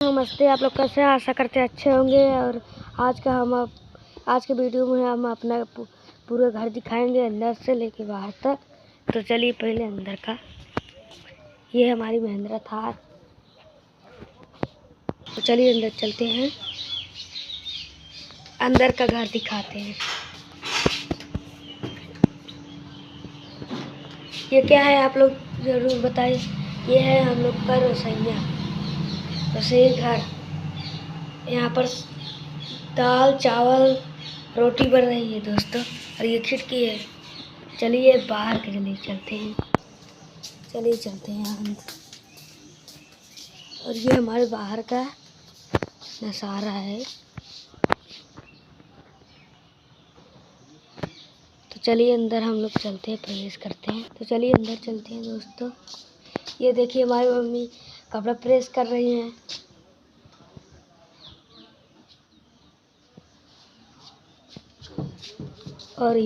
नमस्ते, आप लोग कैसे हैं? आशा करते हैं अच्छे होंगे। और आज के वीडियो में हम अपना पूरा घर दिखाएंगे, अंदर से लेके बाहर तक। तो चलिए पहले अंदर का, ये हमारी महिंद्रा थार। तो चलिए अंदर चलते हैं, अंदर का घर दिखाते हैं। ये क्या है आप लोग ज़रूर बताइए। ये है हम लोग का रसोई घर। यहाँ पर दाल चावल रोटी बन रही है दोस्तों। और ये खिड़की है। चलिए बाहर के लिए चलते हैं, चलते हैं अंदर। और ये हमारे बाहर का नज़ारा है। तो चलिए अंदर हम लोग चलते हैं, प्रवेश करते हैं। तो चलिए अंदर चलते हैं दोस्तों। ये देखिए हमारी मम्मी कपड़ा प्रेस कर रही हैं। और ये